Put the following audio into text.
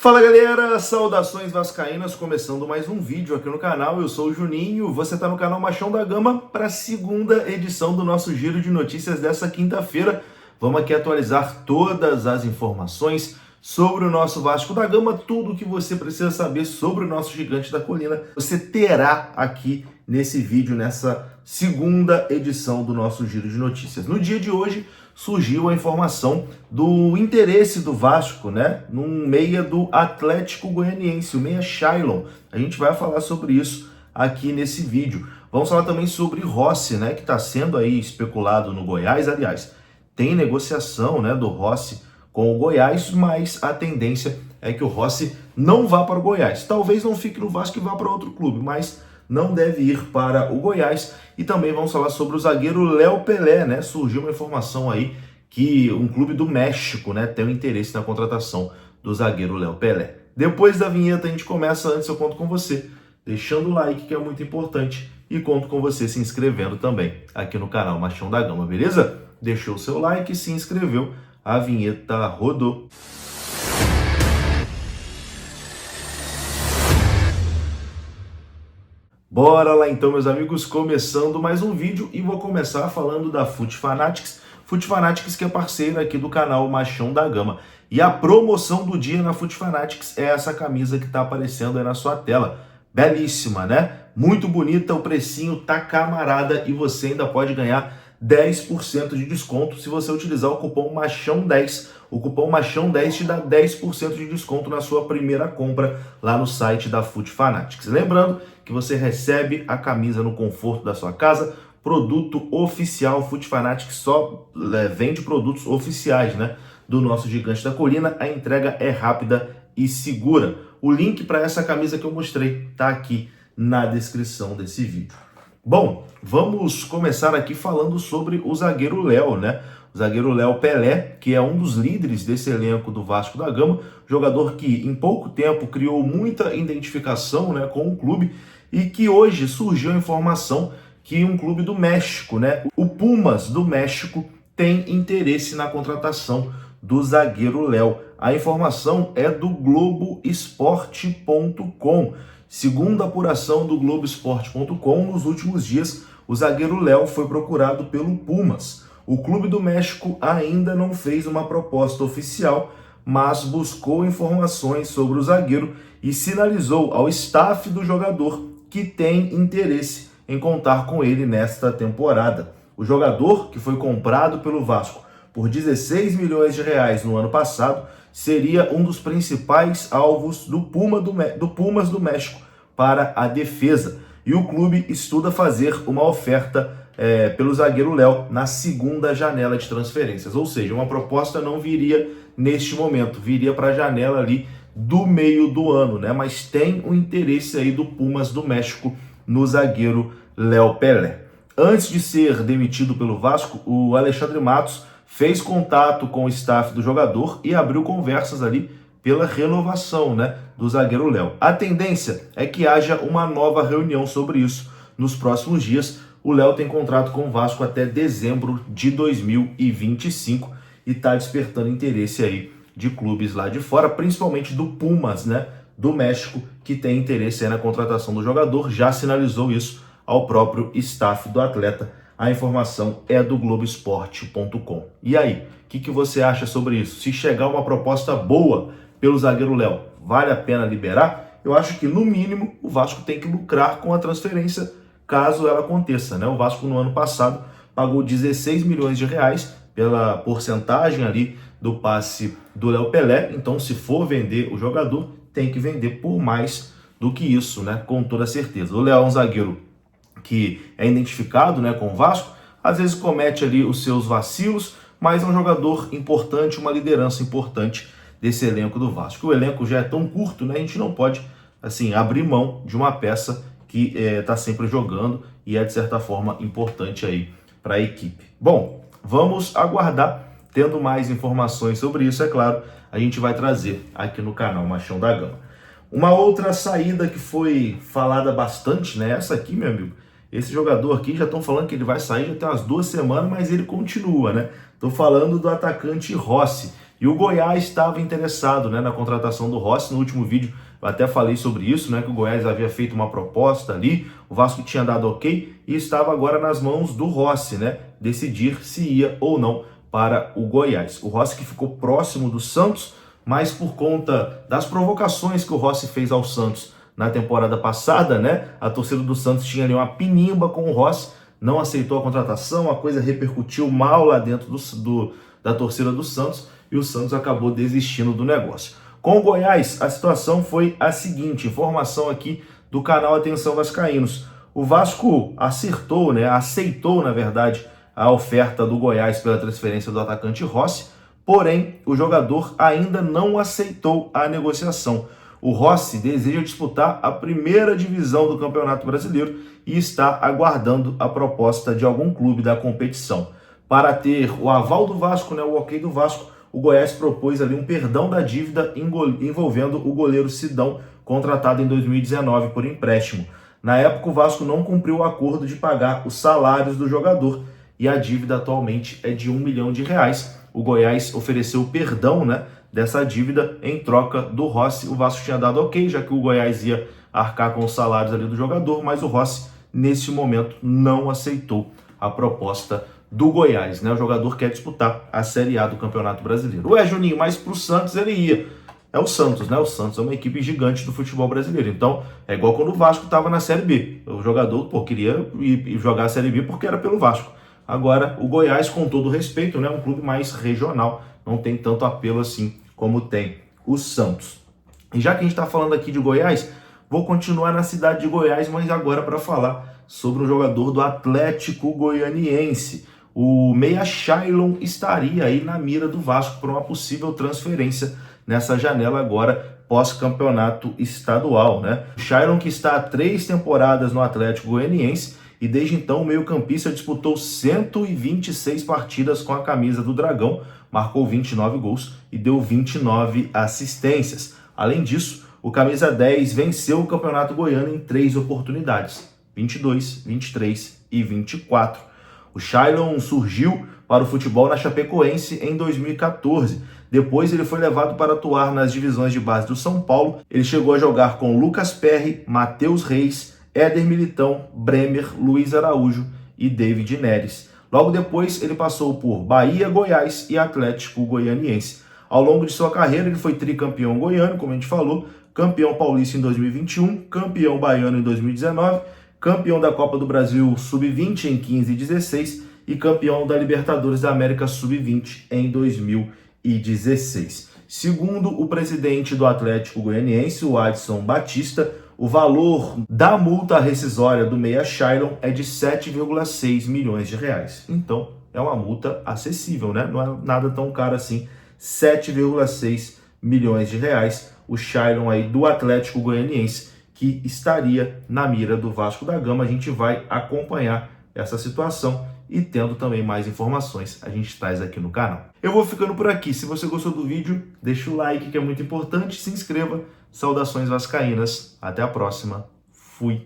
Fala galera, saudações vascaínas, começando mais um vídeo aqui no canal. Eu sou o Juninho, você está no canal Machão da Gama para a segunda edição do nosso giro de notícias dessa quinta-feira. Vamos aqui atualizar todas as informações sobre o nosso Vasco da Gama, tudo o que você precisa saber sobre o nosso gigante da colina, você terá aqui nesse vídeo, nessa segunda edição do nosso giro de notícias. No dia de hoje, surgiu a informação do interesse do Vasco, né, num meia do Atlético Goianiense, o meia Shailon. A gente vai falar sobre isso aqui nesse vídeo. Vamos falar também sobre Rossi, né, que está sendo aí especulado no Goiás. Aliás, tem negociação, né, do Rossi com o Goiás, mas a tendência é que o Rossi não vá para o Goiás. Talvez não fique no Vasco e vá para outro clube, mas não deve ir para o Goiás. E também vamos falar sobre o zagueiro Léo Pelé, né? Surgiu uma informação aí que um clube do México, né, tem um interesse na contratação do zagueiro Léo Pelé. Depois da vinheta a gente começa. Antes eu conto com você deixando o like, que é muito importante, e conto com você se inscrevendo também aqui no canal Machão da Gama, beleza? Deixou o seu like e se inscreveu, a vinheta rodou. Bora lá então, meus amigos, começando mais um vídeo, e vou começar falando da FUT Fanatics. FUT Fanatics, que é parceira aqui do canal Machão da Gama. E a promoção do dia na FUT Fanatics é essa camisa que está aparecendo aí na sua tela. Belíssima, né? Muito bonita, o precinho tá camarada, e você ainda pode ganhar 10% de desconto se você utilizar o cupom MACHÃO10. O cupom MACHÃO10 te dá 10% de desconto na sua primeira compra lá no site da FUT Fanatics. Lembrando que você recebe a camisa no conforto da sua casa, produto oficial. FUT Fanatics só vende produtos oficiais, né, do nosso gigante da colina. A entrega é rápida e segura. O link para essa camisa que eu mostrei tá aqui na descrição desse vídeo. Bom, vamos começar aqui falando sobre o zagueiro Léo, né? O zagueiro Léo Pelé, que é um dos líderes desse elenco do Vasco da Gama, jogador que em pouco tempo criou muita identificação, né, com o clube, e que hoje surgiu a informação que um clube do México, né, o Pumas do México, tem interesse na contratação do zagueiro Léo. A informação é do Globoesporte.com. Segundo a apuração do Globoesporte.com, nos últimos dias, o zagueiro Léo foi procurado pelo Pumas. O clube do México ainda não fez uma proposta oficial, mas buscou informações sobre o zagueiro e sinalizou ao staff do jogador que tem interesse em contar com ele nesta temporada. O jogador, que foi comprado pelo Vasco por 16 milhões de reais no ano passado, seria um dos principais alvos do Pumas do México para a defesa. E o clube estuda fazer uma oferta pelo zagueiro Léo na segunda janela de transferências. Ou seja, uma proposta não viria neste momento, viria para a janela ali do meio do ano, né? Mas tem um interesse aí do Pumas do México no zagueiro Léo Pelé. Antes de ser demitido pelo Vasco, o Alexandre Matos fez contato com o staff do jogador e abriu conversas ali pela renovação, né, do zagueiro Léo. A tendência é que haja uma nova reunião sobre isso nos próximos dias. O Léo tem contrato com o Vasco até dezembro de 2025 e está despertando interesse aí de clubes lá de fora, principalmente do Pumas, né, do México, que tem interesse aí na contratação do jogador. Já sinalizou isso ao próprio staff do atleta. A informação é do Globoesporte.com. E aí, o que você acha sobre isso? Se chegar uma proposta boa pelo zagueiro Léo, vale a pena liberar? Eu acho que, no mínimo, o Vasco tem que lucrar com a transferência, caso ela aconteça, né? O Vasco, no ano passado, pagou 16 milhões de reais pela porcentagem ali do passe do Léo Pelé. Então, se for vender o jogador, tem que vender por mais do que isso, né? Com toda certeza. O Léo é um zagueiro que é identificado, né, com o Vasco, às vezes comete ali os seus vacilos, mas é um jogador importante, uma liderança importante desse elenco do Vasco. O elenco já é tão curto, né, a gente não pode, assim, abrir mão de uma peça que está sempre jogando e é, de certa forma, importante aí para a equipe. Bom, vamos aguardar. Tendo mais informações sobre isso, é claro, a gente vai trazer aqui no canal Machão da Gama. Uma outra saída que foi falada bastante, né, essa aqui, meu amigo. Esse jogador aqui, já estão falando que ele vai sair já tem umas 2 semanas, mas ele continua, né? Estou falando do atacante Rossi. E E o Goiás estava interessado, né, na contratação do Rossi. No último vídeo eu até falei sobre isso, né, que o Goiás havia feito uma proposta ali, o Vasco tinha dado ok e estava agora nas mãos do Rossi, né, decidir se ia ou não para o Goiás. O Rossi que ficou próximo do Santos, mas por conta das provocações que o Rossi fez ao Santos na temporada passada, né, a torcida do Santos tinha ali uma pinimba com o Rossi, não aceitou a contratação, a coisa repercutiu mal lá dentro da torcida do Santos e o Santos acabou desistindo do negócio. Com o Goiás, a situação foi a seguinte, informação aqui do canal Atenção Vascaínos. O Vasco aceitou, na verdade, a oferta do Goiás pela transferência do atacante Rossi, porém, o jogador ainda não aceitou a negociação. O Rossi deseja disputar a primeira divisão do Campeonato Brasileiro e está aguardando a proposta de algum clube da competição. Para ter o aval do Vasco, né, o ok do Vasco, o Goiás propôs ali um perdão da dívida envolvendo o goleiro Sidão, contratado em 2019 por empréstimo. Na época, o Vasco não cumpriu o acordo de pagar os salários do jogador e a dívida atualmente é de R$1 milhão. O Goiás ofereceu o perdão, né, dessa dívida em troca do Rossi. O Vasco tinha dado ok, já que o Goiás ia arcar com os salários ali do jogador, mas o Rossi, nesse momento, não aceitou a proposta do Goiás, né? O jogador quer disputar a Série A do Campeonato Brasileiro. Ué, Juninho, mas pro Santos ele ia. É o Santos, né? O Santos é uma equipe gigante do futebol brasileiro. Então, é igual quando o Vasco estava na Série B. O jogador, queria ir jogar a Série B porque era pelo Vasco. Agora, o Goiás, com todo respeito, né? É um clube mais regional, não tem tanto apelo assim como tem o Santos. E já que a gente está falando aqui de Goiás, vou continuar na cidade de Goiás, mas agora para falar sobre um jogador do Atlético Goianiense. O meia Shailon estaria aí na mira do Vasco por uma possível transferência nessa janela agora pós-campeonato estadual, né? O Shailon, que está há 3 temporadas no Atlético Goianiense e desde então o meio-campista disputou 126 partidas com a camisa do Dragão, marcou 29 gols e deu 29 assistências. Além disso, o camisa 10 venceu o Campeonato Goiano em 3 oportunidades, 22, 23 e 24. O Shailon surgiu para o futebol na Chapecoense em 2014. Depois ele foi levado para atuar nas divisões de base do São Paulo. Ele chegou a jogar com Lucas Perry, Matheus Reis, Éder Militão, Bremer, Luiz Araújo e David Neres. Logo depois ele passou por Bahia, Goiás e Atlético Goianiense. Ao longo de sua carreira ele foi tricampeão goiano, como a gente falou, campeão paulista em 2021, campeão baiano em 2019, campeão da Copa do Brasil Sub-20 em 15 e 16 e campeão da Libertadores da América Sub-20 em 2016. Segundo o presidente do Atlético Goianiense, o Adson Batista, o valor da multa rescisória do meia Shailon é de 7,6 milhões de reais. Então, é uma multa acessível, né? Não é nada tão caro assim. 7,6 milhões de reais. O Shailon aí do Atlético Goianiense, que estaria na mira do Vasco da Gama. A gente vai acompanhar essa situação e tendo também mais informações, a gente traz aqui no canal. Eu vou ficando por aqui. Se você gostou do vídeo, deixa o like, que é muito importante. Se inscreva. Saudações vascaínas. Até a próxima. Fui.